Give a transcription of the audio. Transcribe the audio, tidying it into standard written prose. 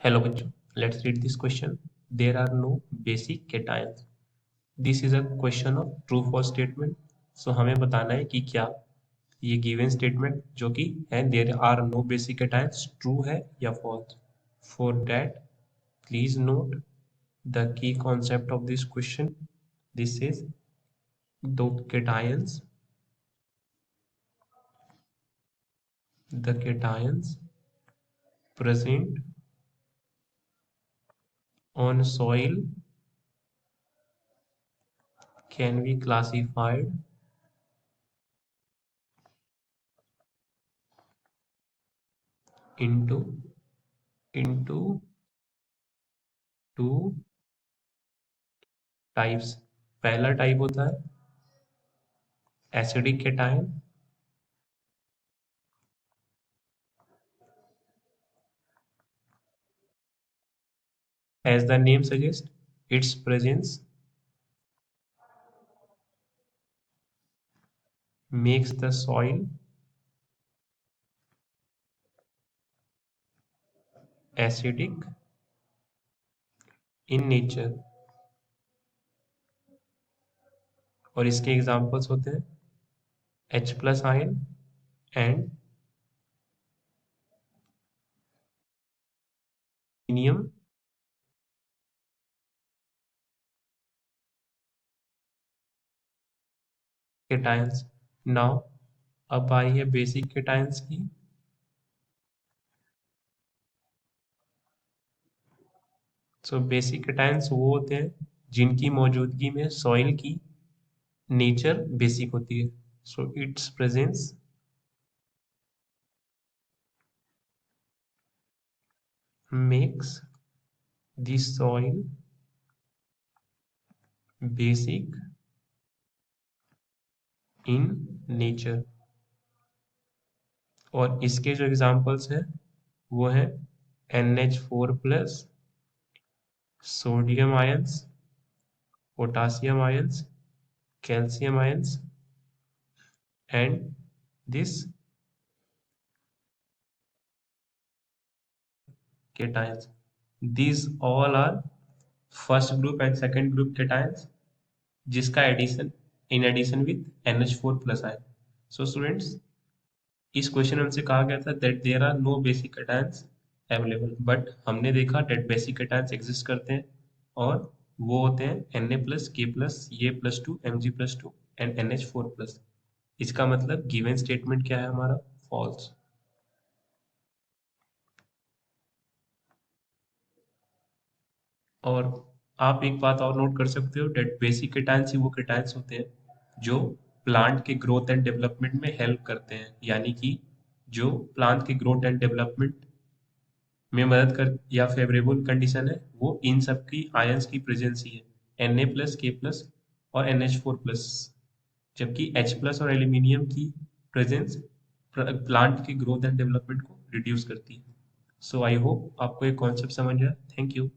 Hello bachcho, let's read this question. There are no basic cations. This is a question of true false statement. So हमें बताना है कि क्या ये given statement जो कि है there are no basic cations true है या false. For that, please note the key concept of this question. This is the cations present on soil can be classified into two types. पहला type होता है acidic cation, as the name suggests, its presence makes the soil acidic in nature. और इसके examples होते हैं H plus ion and aluminium cations. Now अब आई है basic cations की. सो बेसिक केटायंस वो होते हैं जिनकी मौजूदगी में सॉइल की नेचर बेसिक होती है. So it's presence makes the soil basic in nature. और इसके जो एग्जांपल्स हैं वो है NH4 plus, sodium ions, potassium ions, calcium ions and this cations. These all are first group and second group cations जिसका addition in addition with NH4 plus ion. So students, इस question में हमसे कहा गया था that there are no basic cations available, but हमने देखा that basic cations exist करते हैं और वो होते हैं Na plus, K plus, A+2, Mg+2 and NH4 plus. इसका मतलब गिवन स्टेटमेंट क्या है हमारा? फॉल्स. और आप एक बात और नोट कर सकते हो दैट बेसिक केटायंस ही वो केटायंस होते हैं जो प्लांट के ग्रोथ एंड डेवलपमेंट में हेल्प करते हैं, यानी कि जो प्लांट के ग्रोथ एंड डेवलपमेंट में मदद कर या फेवरेबल कंडीशन है वो इन सब की आयंस की प्रेजेंस ही है, Na प्लस, K प्लस और NH4 प्लस. जबकि H प्लस और एल्यूमिनियम की प्रेजेंस प्लांट के ग्रोथ एंड डेवलपमेंट को रिड्यूस करती है. सो आई होप आपको एक कॉन्सेप्ट समझ आया. Thank you.